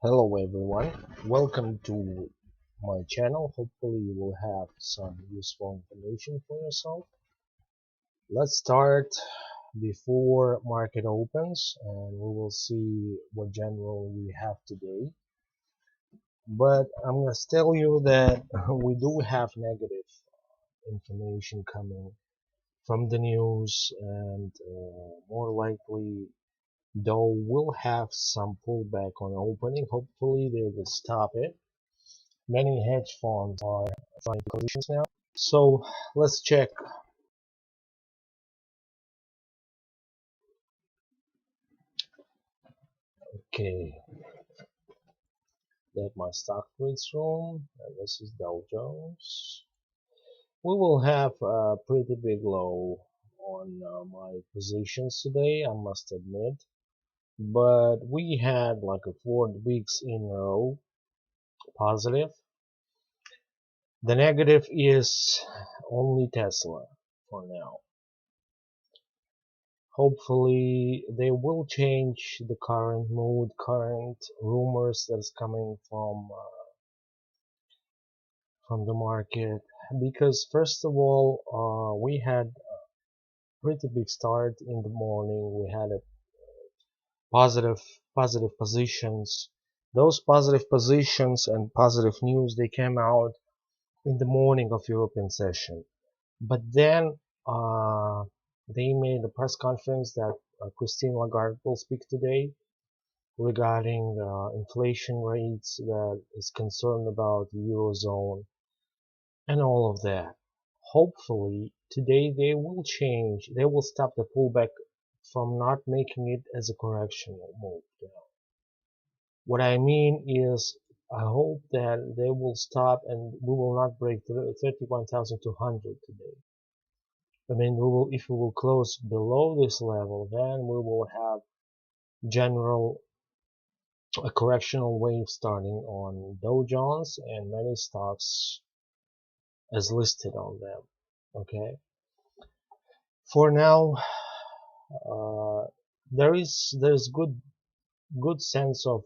Hello everyone, welcome to my channel. Hopefully you will have some useful information for yourself. Let's start before market opens and we will see what general we have today. But I'm going to tell you that we do have negative information coming from the news and more likely though we'll have some pullback on opening. Hopefully they will stop it. Many hedge funds are trying positions now. So let's check. Okay, that my stock trades room, and this is Dow Jones. We will have a pretty big low on my positions today, I must admit. But we had like a 4 weeks in a row positive. The negative is only Tesla for now. Hopefully they will change the current mood, current rumors that's coming from the market, because first of all we had a pretty big start in the morning. We had a positive positive positions. Those positive positions and positive news, they came out in the morning of European session, but then they made a press conference that Christine Lagarde will speak today regarding inflation rates, that is concerned about the Eurozone and all of that. Hopefully today they will change, they will stop the pullback from not making it as a correctional move down. What I mean is I hope that they will stop and we will not break 31,200 today. I mean, if we will close below this level, then we will have general a correctional wave starting on Dow Jones and many stocks as listed on them. Okay, for now there's good sense of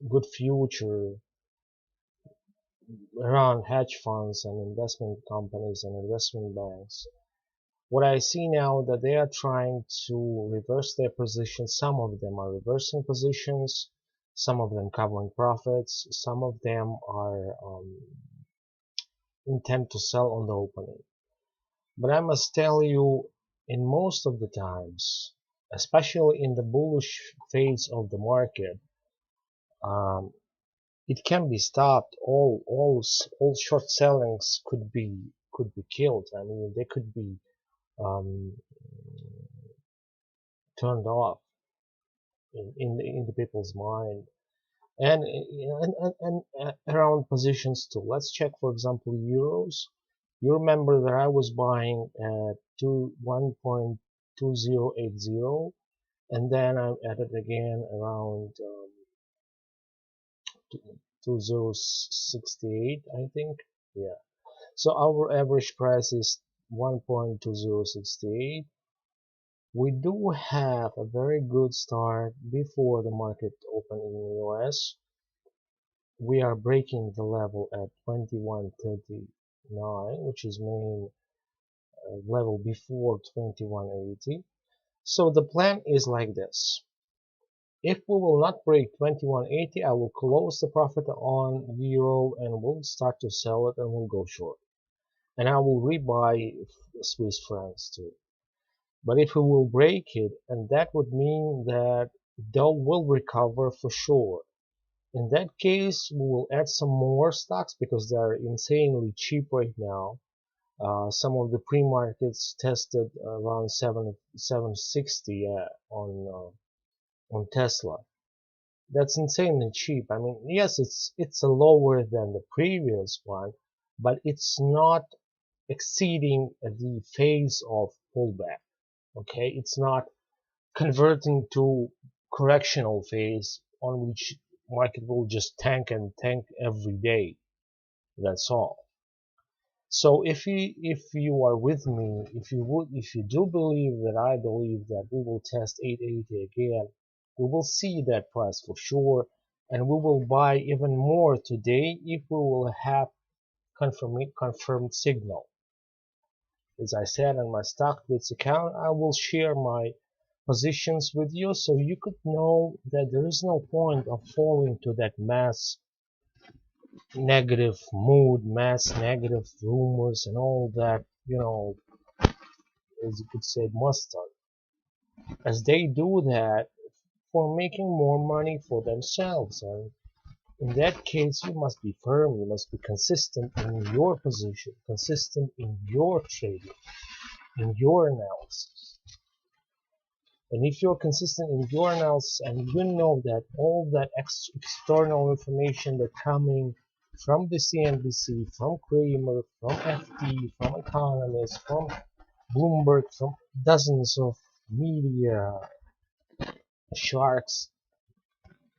good future around hedge funds and investment companies and investment banks. What I see now that they are trying to reverse their positions. Some of them are reversing positions, some of them covering profits, some of them are intent to sell on the opening. But I must tell you, in most of the times, especially in the bullish phase of the market, um, it can be stopped. All short sellings could be killed. I mean, they could be um, turned off in the people's mind. And around positions too. Let's check, for example, euros. You remember that I was buying at 1.2080, and then I added again around 2068, I think. Yeah. So our average price is 1.2068. We do have a very good start before the market opened in the US. We are breaking the level at 2139, which is main level before 2180. So the plan is like this. If we will not break 2180, I will close the profit on euro and we'll start to sell it and we'll go short. And I will rebuy Swiss francs too. But if we will break it, and that would mean that Dow will recover for sure. In that case, we will add some more stocks because they are insanely cheap right now. Some of the pre-markets tested around 760 on Tesla. That's insanely cheap. I mean, yes, it's a lower than the previous one, but it's not exceeding the phase of pullback. Okay, it's not converting to correctional phase on which market will just tank and tank every day. That's all. So if you are with me, if you do believe that I believe that we will test 880 again, We will see that price for sure, and we will buy even more today if we will have confirmed signal. As I said on my StockBits account, I will share my positions with you so you could know that there is no point of falling to that mass negative mood, mass negative rumors and all that, as you could say, mustard. As they do that for making more money for themselves. And in that case, you must be firm, you must be consistent in your position, consistent in your trading, in your analysis. And if you're consistent in your analysis and you know that all that external information that coming from the CNBC, from Kramer, from FT, from economists, from Bloomberg, from dozens of media sharks,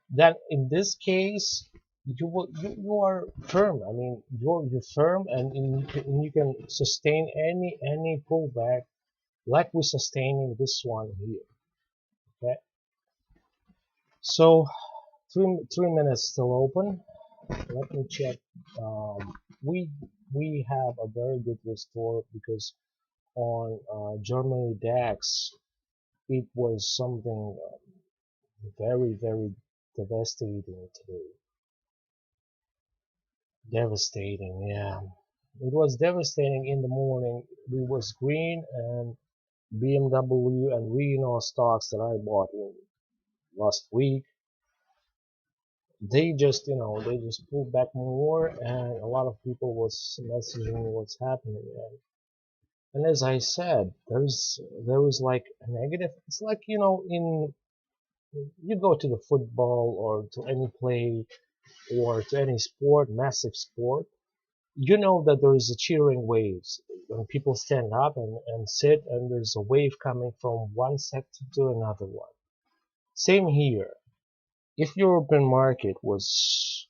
then in this case you are firm. I mean, you're firm, and you can sustain any pullback like we're sustaining this one here. Okay, so 3 minutes still open. Let me check. We we have a very good restore because on Germany DAX it was something very devastating today. Devastating, yeah. It was devastating in the morning. It was green, and BMW and Reno stocks that I bought in last week, they just pulled back more, and a lot of people was messaging me what's happening. And as I said, there is like a negative. It's like, in you go to the football or to any play or to any sport, massive sport, you know that there is a cheering waves when people stand up and sit, and there's a wave coming from one sector to another one. Same here. If European market was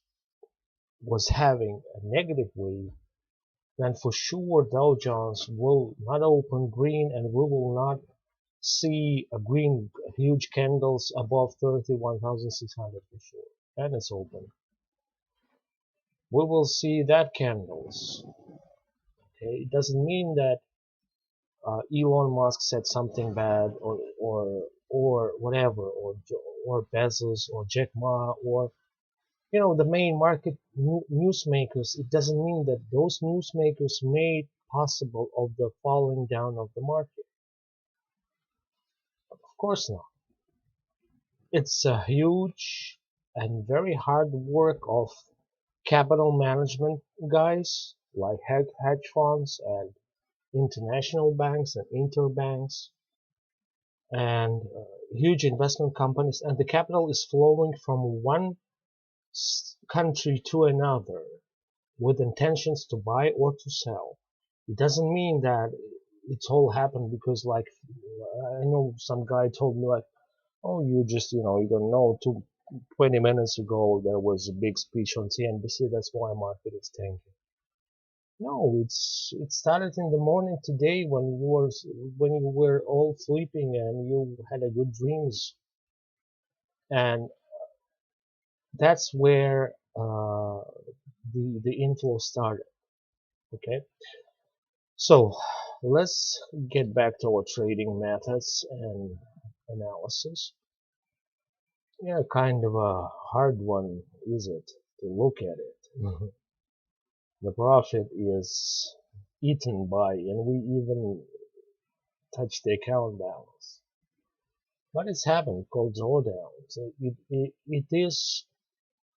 having a negative wave, then for sure Dow Jones will not open green, and we will not see a green huge candles above 31,600 for sure. And it's open. We will see that candles. Okay, it doesn't mean that Elon Musk said something bad, or whatever, or Bezos or Jack Ma, or the main market newsmakers. It doesn't mean that those newsmakers made possible of the falling down of the market. Of course not. It's a huge and very hard work of capital management guys like hedge funds and international banks and interbanks and huge investment companies, and the capital is flowing from one country to another with intentions to buy or to sell. It doesn't mean that it's all happened because, like, I know some guy told me, like, oh, you don't know, 20 minutes ago there was a big speech on CNBC, that's why market is tanking. No, it started in the morning today when you were all sleeping and you had a good dreams, and that's where the inflow started. Okay, so let's get back to our trading methods and analysis. Yeah, kind of a hard one, is it, to look at it? The profit is eaten by, and we even touch the account balance. What is happening called drawdown? So it is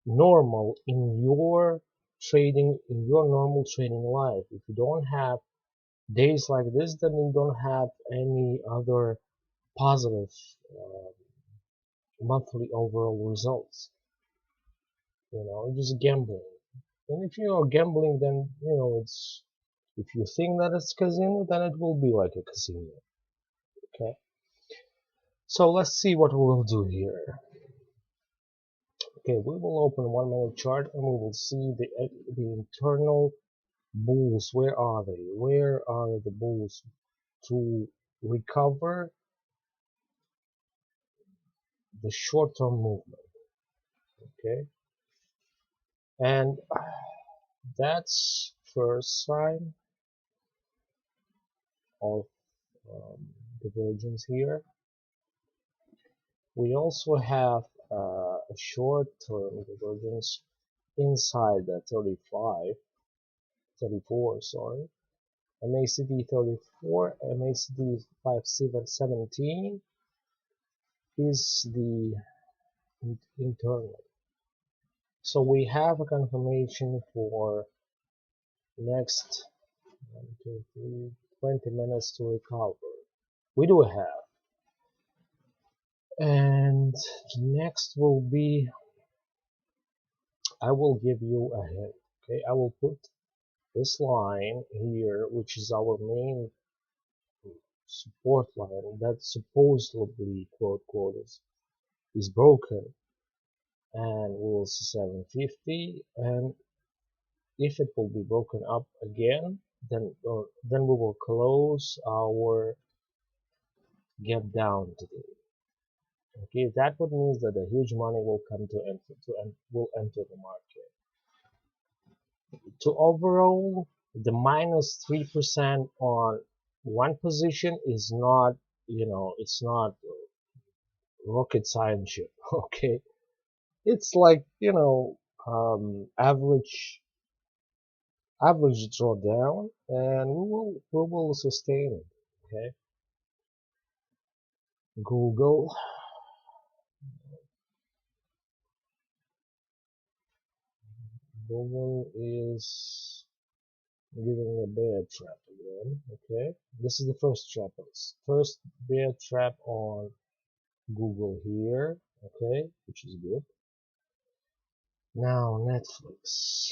normal in your trading, in your normal trading life. If you don't have days like this, then you don't have any other positive uh, monthly overall results. Just gambling. And if you are gambling, then it's, if you think that it's casino, then it will be like a casino. Okay. So let's see what we will do here. Okay, we will open 1 minute chart and we will see the internal bulls. Where are they? Where are the bulls to recover the short-term movement. Okay, and that's first sign of divergence here. We also have a short-term divergence inside the 34, sorry. MACD 34, MACD 5717 is the internal. So we have a confirmation for next 1, 2, 3, 20 minutes to recover. We do have. And next will be, I will give you a hint. Okay, I will put this line here, which is our main support line that supposedly, quote, quote, is broken, and we'll see 750, and if it will be broken up again, then we will close our gap down today. Okay, that would mean that a huge money will come will enter the market. To overall, the minus 3% on one position is not, it's not rocket science shit. Okay, it's like, average drawdown, and we will sustain it. Okay, Google is giving a bear trap again. Okay, this is the first bear trap on Google here. Okay, which is good. Now Netflix.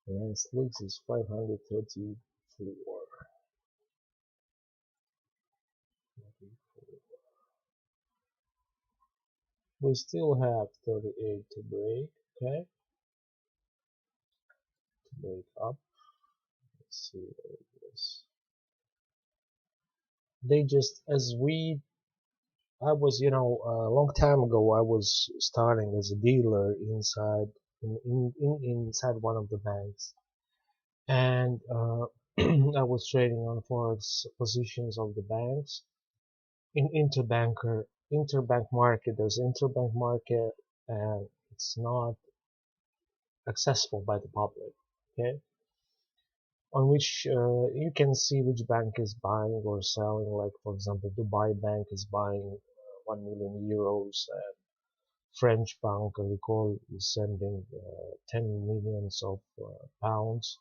Netflix is 534. We still have 38 to break. Okay, to break up. Let's see what it is. They just, I was, a long time ago, I was starting as a dealer inside one of the banks, and I was trading on forex positions of the banks in interbank market. There's interbank market, and it's not accessible by the public. Okay, on which you can see which bank is buying or selling. Like for example, Dubai Bank is buying 1 million euros, and French bank, I recall, is sending 10 millions of pounds.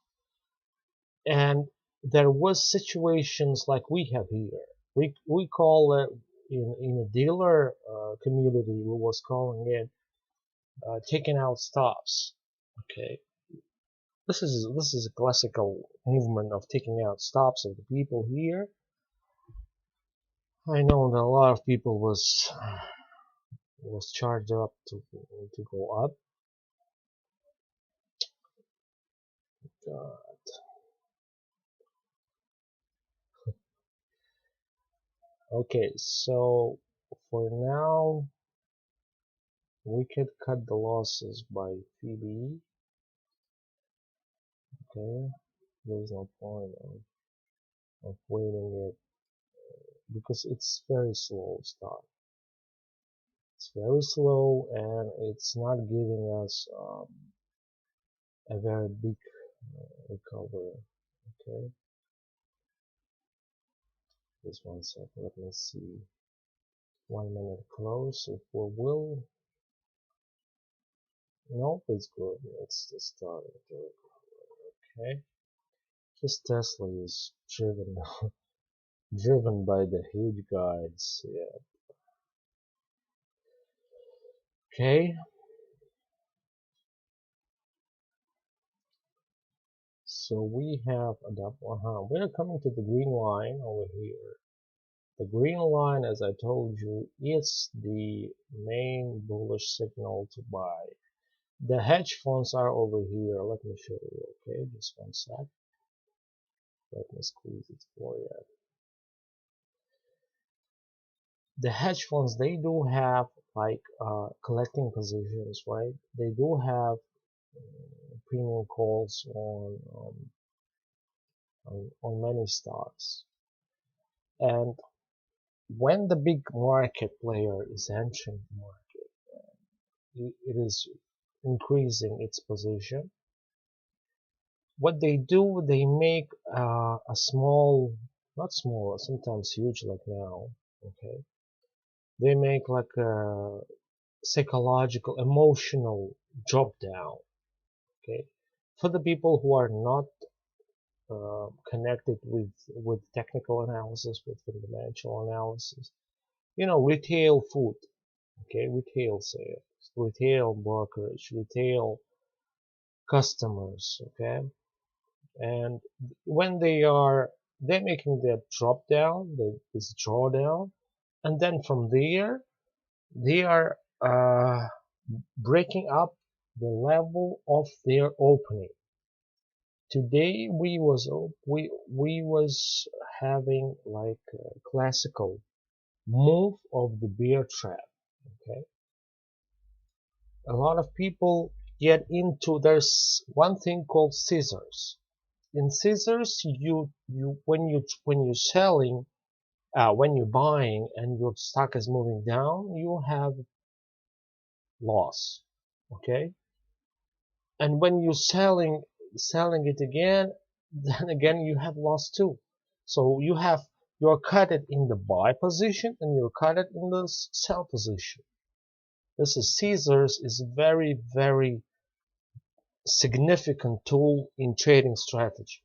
And there was situations like we have here. We call it in a dealer community, we was calling it taking out stops. Okay, this is a classical movement of taking out stops of the people here. I know that a lot of people was charged up to go up. God. Okay, so for now we could cut the losses by PB. Okay, there's no point of waiting it because it's very slow start. It's very slow, and it's not giving us a very big recovery. Okay, just one second. Let me see. 1 minute close. If we will, nope, it's good. It's just starting to recover. Okay, just Tesla is driven by the huge guides. Yeah. Okay. So we have a double. We're coming to the green line over here. The green line, as I told you, is the main bullish signal to buy. The hedge funds are over here. Let me show you. Okay, just one sec. Let me squeeze it for you. the hedge funds, they do have like collecting positions, right? They do have premium calls on many stocks. And when the big market player is entering the market, it is increasing its position. What they do, they make a small, not small, sometimes huge like now, okay? They make like a psychological, emotional drop down, okay? For the people who are not connected with technical analysis, with fundamental analysis, retail food, okay, retail sales, retail brokerage, retail customers, okay, and when they're making that drop down, this drawdown, and then from there they are breaking up the level of their opening. Today we was having like a classical move of the bear trap. Okay, a lot of people get into, there's one thing called scissors. In scissors, you when you're selling, when you're buying and your stock is moving down, you have loss. Okay, and when you're selling it again, then again you have loss too. So you're cut it in the buy position and you're cut it in the sell position. This is scissors is very, very significant tool in trading strategy.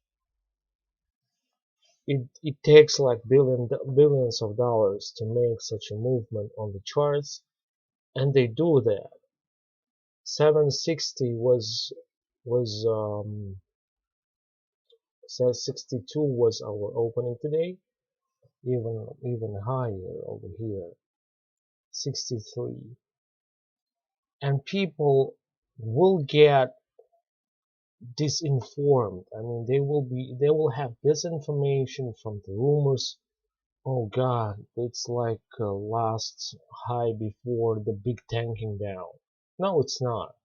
It takes like billions of dollars to make such a movement on the charts, and they do that. 760 was 62 was our opening today, even higher over here, 63. And people will get disinformed. I mean, they will have disinformation from the rumors. Oh God, it's like last high before the big tanking down. No, it's not.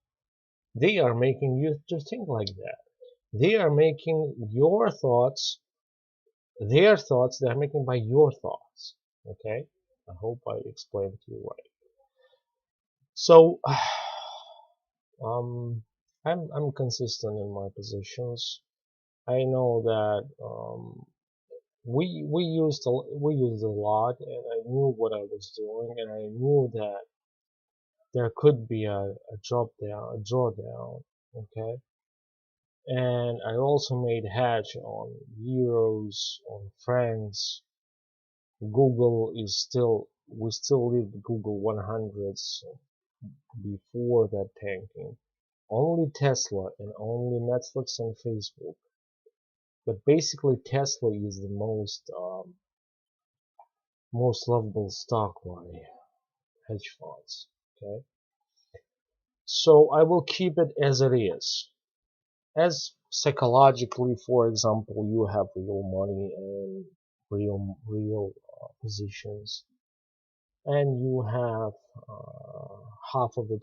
They are making you to think like that. They are making your thoughts, their thoughts, they're making by your thoughts. Okay? I hope I explained to you right. So, um, I'm consistent in my positions. I know that we used a lot, and I knew what I was doing, and I knew that there could be a drop down, a drawdown. Okay, and I also made hedge on euros, on francs. Google is still, we still leave Google 100s before that tanking. Only Tesla and only Netflix and Facebook. But basically Tesla is the most lovable stock by hedge funds. Okay, so I will keep it as it is. As psychologically, for example, you have real money and real positions, and you have half of it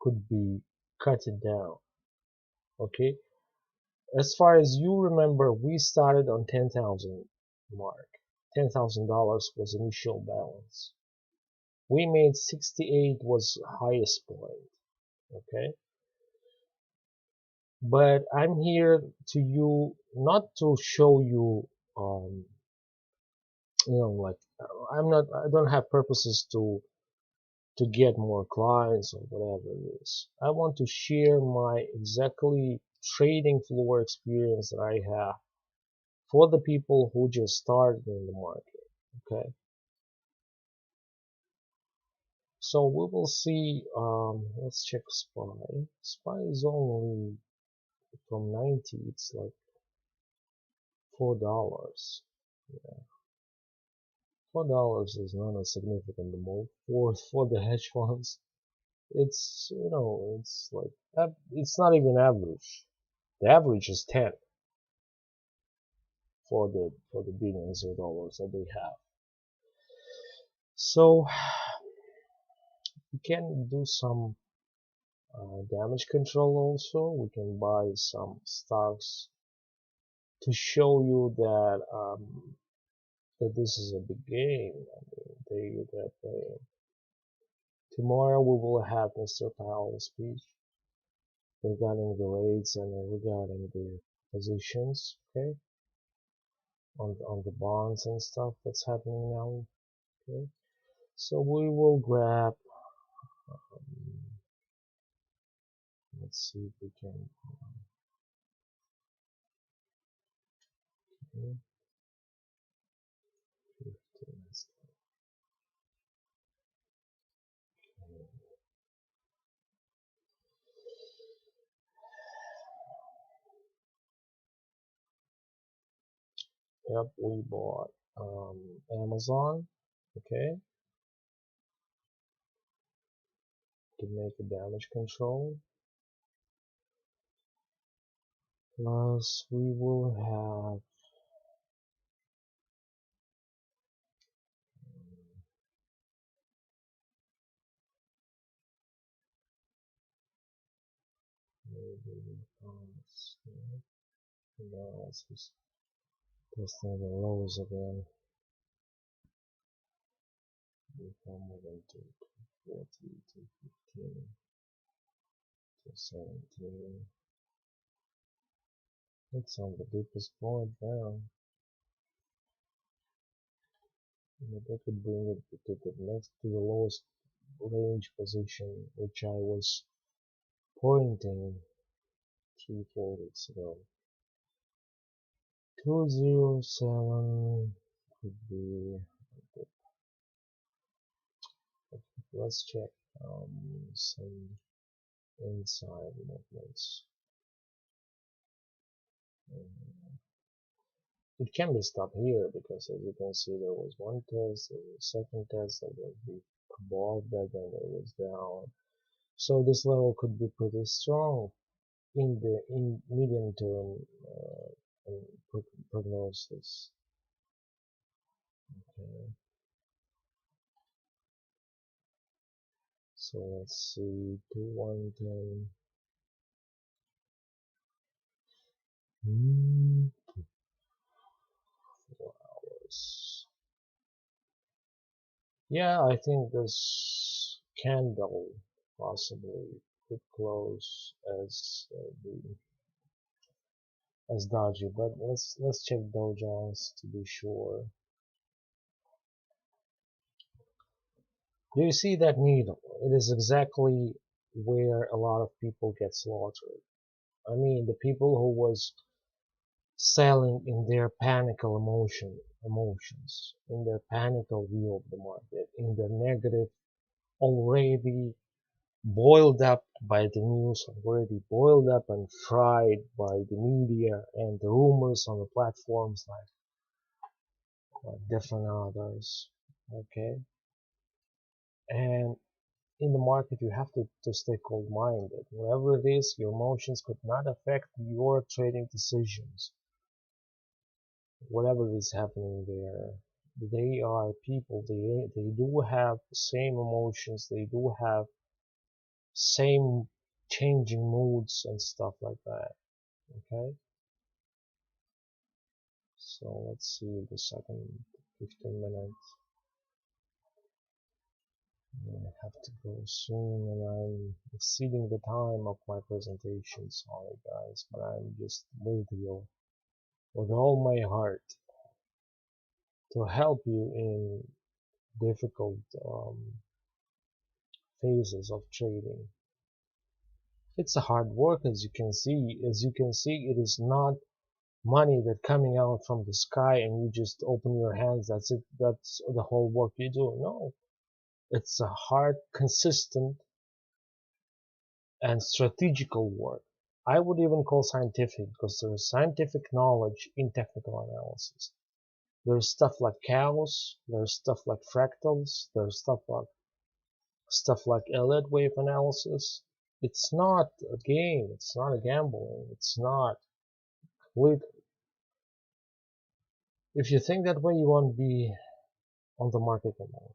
could be cut it down. Okay, as far as you remember, we started on 10,000 mark. $10,000 was initial balance. We made 68 was highest point. Okay, but I'm here to you not to show you like I don't have purposes to get more clients or whatever it is. I want to share my exactly trading floor experience that I have for the people who just started in the market. Okay, so we will see. Let's check SPY. SPY is only from 90. It's like $4. Yeah. $4 is not a significant move for the hedge funds. It's it's like it's not even average. The average is 10 for the billions of dollars that they have. So we can do some damage control also. We can buy some stocks to show you that this is a big game. I mean, they're playing. Tomorrow we will have Mr. Powell's speech regarding the rates and regarding the positions, okay, on the bonds and stuff that's happening now, okay. So we will grab. Let's see if we can. Okay, 15 stuff. Yep, we bought Amazon, okay, to make a damage control. Plus, we will have maybe analysis, testing the lows again. Before moving to 40, to 15, to 17. It's on the deepest point now. That could bring it to the next, to the lowest range position, which I was pointing 3-4 weeks ago. 207 could be. Let's check some inside movements. It can be stopped here because as you can see there was one test, there was a second test that was above that, and it was down. So this level could be pretty strong in the medium term prognosis. Okay. So let's see, 2110. 4 hours. Yeah, I think this candle possibly could close as dodgy, but let's check Dow Jones to be sure. Do you see that needle? It is exactly where a lot of people get slaughtered. I mean, the people who was selling in their panical emotions, in their panical view of the market, in their negative, already boiled up by the news, already boiled up and fried by the media and the rumors on the platforms like different others. Okay, and in the market you have to stay cold-minded. Whatever it is, your emotions could not affect your trading decisions. Whatever is happening there, they are people. They do have the same emotions. They do have same changing moods and stuff like that. Okay, so let's see the second 15 minutes. I have to go soon and I'm exceeding the time of my presentation. Sorry guys, but I'm just with you with all my heart to help you in difficult phases of trading. It's a hard work, as you can see. As you can see, it is not money that coming out from the sky and you just open your hands. That's it. That's the whole work you do. No, it's a hard, consistent, and strategical work. I would even call scientific because there is scientific knowledge in technical analysis. There's stuff like cows, there's stuff like fractals, there's stuff like Elliott wave analysis. It's not a game, it's not a gambling, it's not completely. If you think that way, you won't be on the market anymore.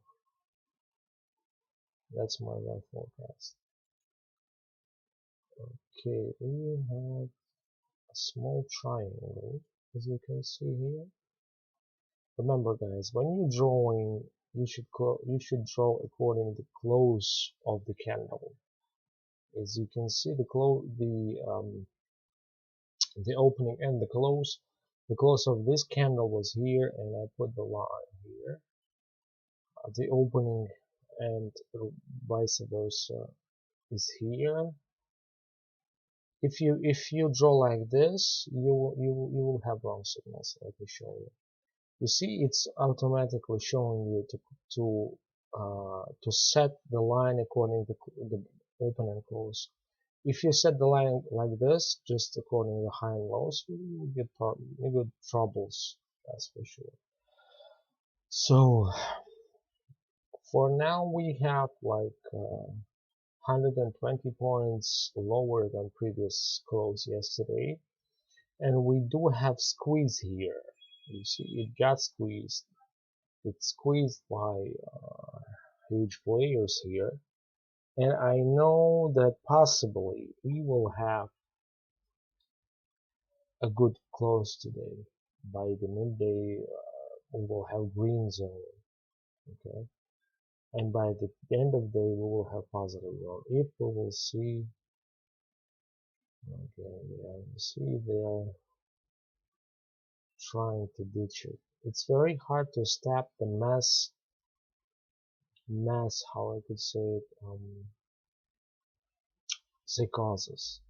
That's my life forecast. Okay, we have a small triangle, as you can see here. Remember, guys, when you're drawing, you should draw according to the close of the candle. As you can see, the opening and the close. The close of this candle was here, and I put the line here. The opening and vice versa is here. If you draw like this, you will have wrong signals. Let me show you. You see, it's automatically showing you to set the line according to the open and close. If you set the line like this, just according to the high and lows, you get troubles. That's for sure. So for now, we have like 120 points lower than previous close yesterday, and we do have squeeze here. You see, it got squeezed. It's squeezed by huge players here, and I know that possibly we will have a good close today. By the midday, we will have green zone, okay, and by the end of the day, we will have positive zone. If we will see, okay, yeah, you see they are trying to ditch it. It's very hard to stop the mass, how I could say it, psychosis.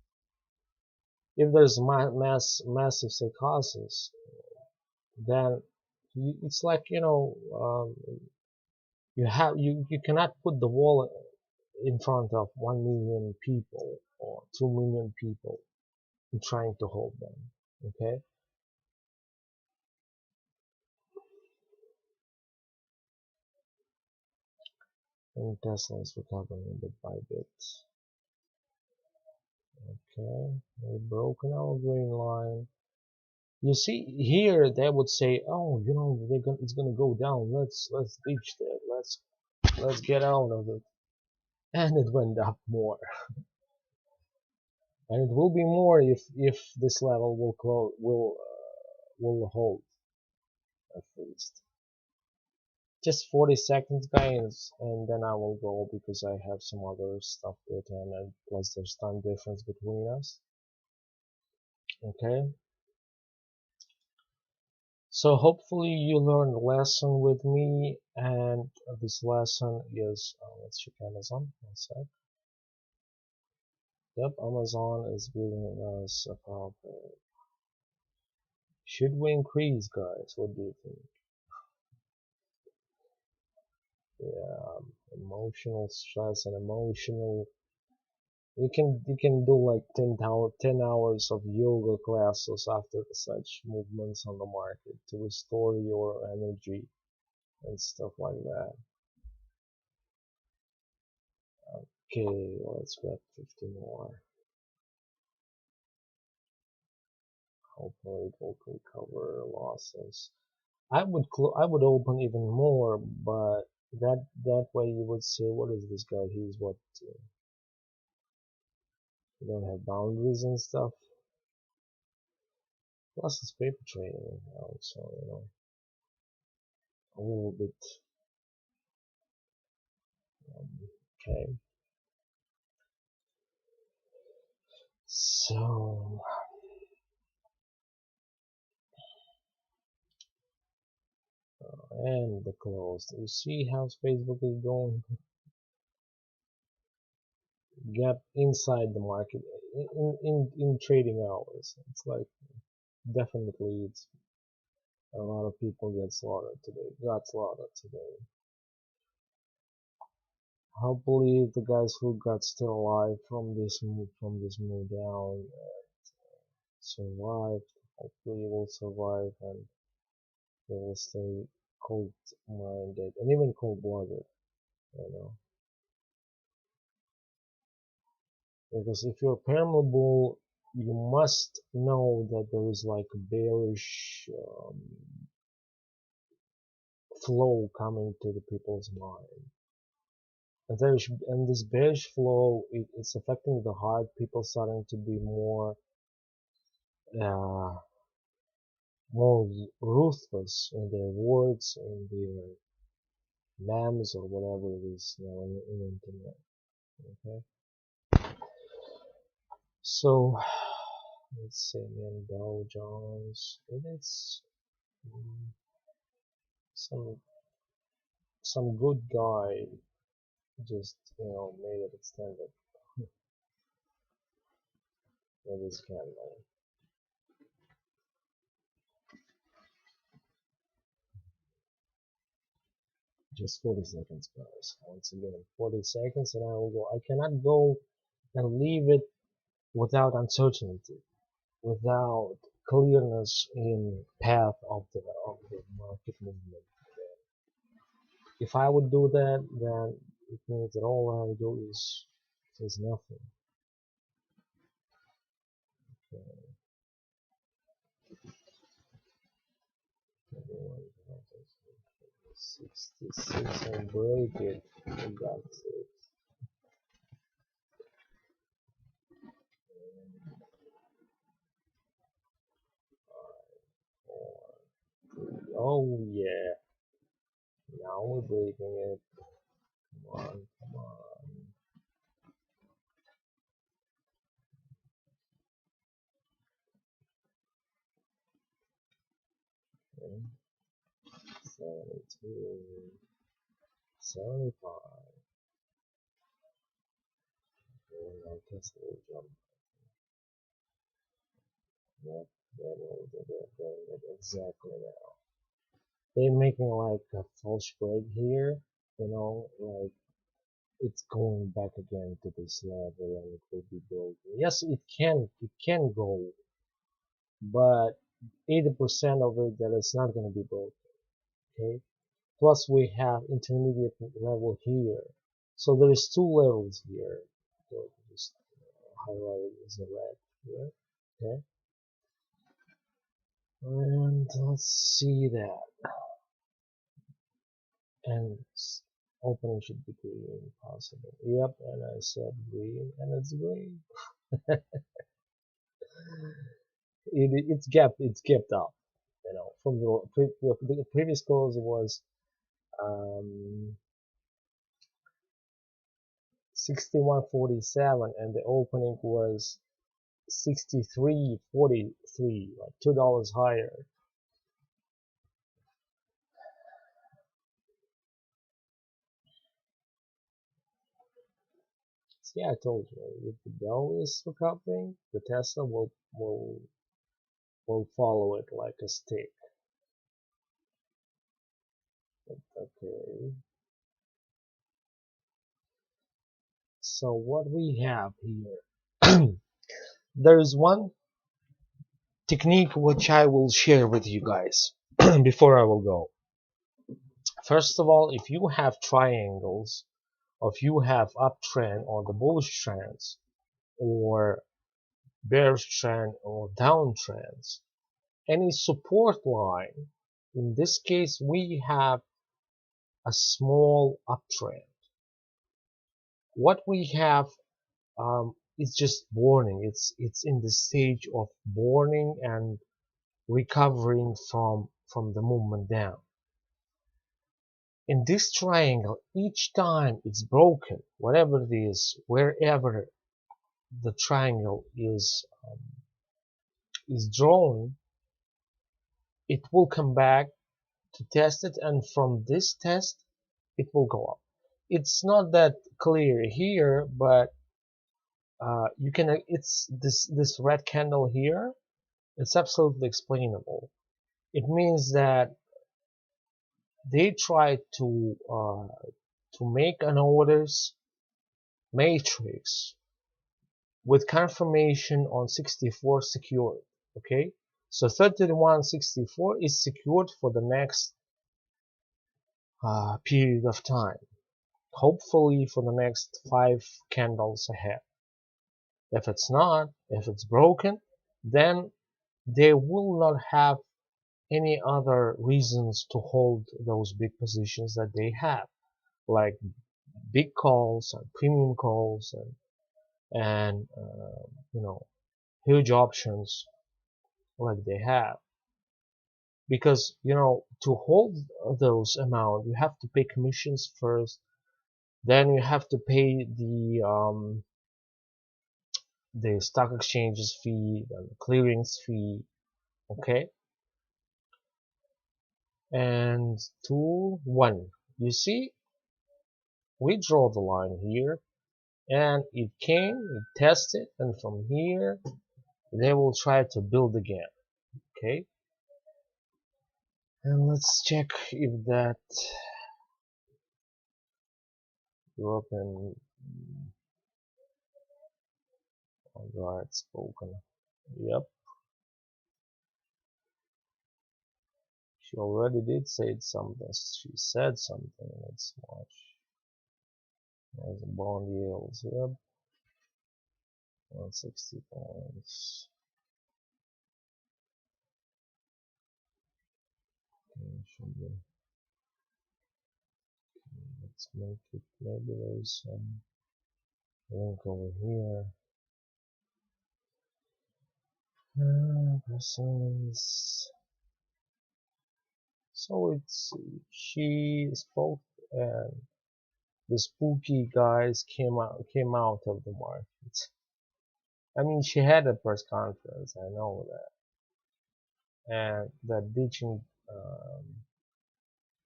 If there's massive psychosis, then it's like, you cannot put the wall in front of 1 million people or 2 million people and trying to hold them. Okay, and Tesla is recovering bit by bit. Okay, we've broken our green line. You see here they would say, oh, it's gonna go down. Let's ditch that. Let's get out of it. And it went up more. And it will be more if this level will hold at least. Just 40 seconds, guys, and then I will go because I have some other stuff to attend, and plus there's time difference between us. Okay. So hopefully you learned a lesson with me, and this lesson is, let's check Amazon. One sec. Yep, Amazon is giving us a profit. Should we increase, guys? What do you think? Yeah, emotional stress and emotional. You can do like 10 hours of yoga classes after such movements on the market to restore your energy and stuff like that. Okay, let's get 50 more. Hopefully it will recover losses. I would open even more, but that way you would say, what is this guy? He's what? You don't have boundaries and stuff. Plus it's paper trading, so a little bit. Okay, so and the close. You see how Facebook is going? Gap inside the market in trading hours. It's like definitely it's a lot of people got slaughtered today. Hopefully the guys who got still alive from this move down survived. Hopefully will survive and they will stay cold minded and even cold blooded, you know. Because if you're permeable, you must know that there is like a bearish flow coming to the people's mind. And this bearish flow, it's affecting the heart. People starting to be uh, more ruthless in their words, in their memes or whatever it is now in the internet. Okay, so let's see again, Dow Jones. It is mm, some some good guy just made it extended with this candle. Just 40 seconds, guys. Once again, 40 seconds, and I will go. I cannot go and leave it without uncertainty, without clearness in path of the market movement. If I would do that, then it means that all I would do is nothing. Okay. 66 and break it. That's it. Oh yeah, now we're breaking it. Come on, come on. Okay. 72, 75. Okay, now Tesla will jump. Yep, they're doing it exactly now. They're making like a false break here, like it's going back again to this level and it will be broken. Yes, it can go, but 80% of it that it's not going to be broken. Okay. Plus we have intermediate level here, so there is two levels here. So just highlight it as a red here. Okay. And let's see that. And opening should be green, possible. Yep, and I said green, and it's green. It's gapped up. From the previous close was um, 61.47, and the opening was 63.43, like $2 higher. See, I told you, if the Dow is recovering, the Tesla will follow it like a stick. Okay. So what we have here, there is one technique which I will share with you guys before I will go. First of all, if you have triangles, or if you have uptrend or the bullish trends, or bearish trend or downtrends, any support line, in this case we have a small uptrend. What we have is just burning. It's in the stage of burning and recovering from the movement down. In this triangle, each time it's broken, whatever it is, wherever the triangle is drawn, it will come back to test it, and from this test it will go up. It's not that clear here, but you can it's this red candle here. It's absolutely explainable. It means that they try to make an orders matrix with confirmation on 64 secured. Okay, so 3164 is secured for the next period of time, hopefully for the next 5 candles ahead. If it's not, if it's broken, then they will not have any other reasons to hold those big positions that they have, like big calls and premium calls and huge options like they have. Because to hold those amount you have to pay commissions first, then you have to pay the stock exchanges fee and the clearings fee. Okay, and tool 1, you see, we draw the line here, and it came, it tested, and from here they will try to build again. Okay, and let's check if that European right spoken. Yep, she already did say something. She said something. Let's watch. There's a bond yields. Yep, 160 points. Okay, should be. Let's make it. Maybe there's some link over here. Personalities. So it's she spoke and the spooky guys came out of the market. I mean, she had a press conference. I know that, and that ditching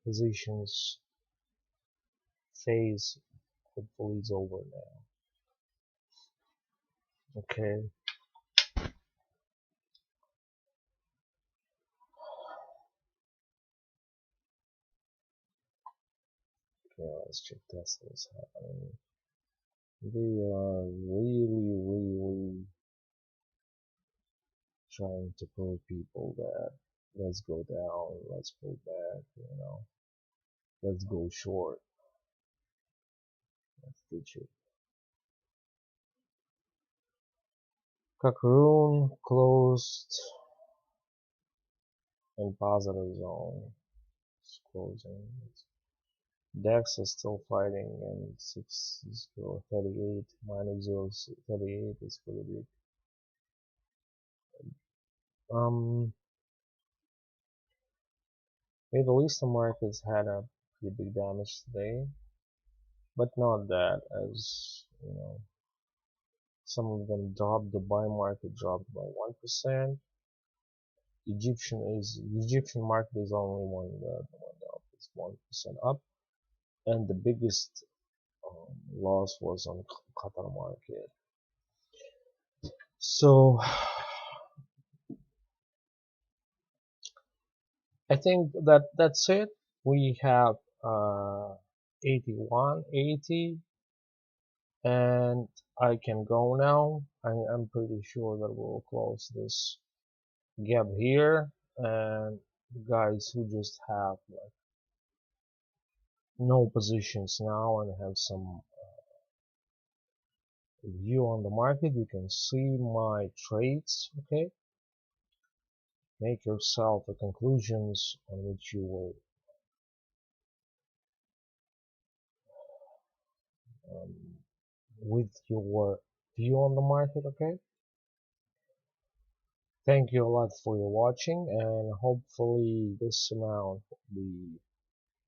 positions phase hopefully is over now. Okay, okay, let's check Tesla's happening. They are really trying to prove people that let's go down, let's pull back, let's go short, let's ditch it. Cocoon closed in positive zone. It's closing. DAX is still fighting and 6038 minus 038 is pretty big. Middle Eastern markets had a pretty big damage today, but not that, as some of them dropped. The buy market dropped by 1%. Egyptian market is only one up. It's 1% up, and the biggest loss was on Qatar market. So I think that's it. We have 81.80, and I can go now. I'm pretty sure that we'll close this gap here, and guys who just have like no positions now and have some view on the market, you can see my trades. Okay, make yourself the conclusions on which you will um, with your view on the market. Okay, thank you a lot for your watching, and hopefully this amount will be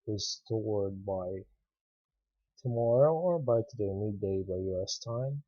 restored by tomorrow or by today midday by US time.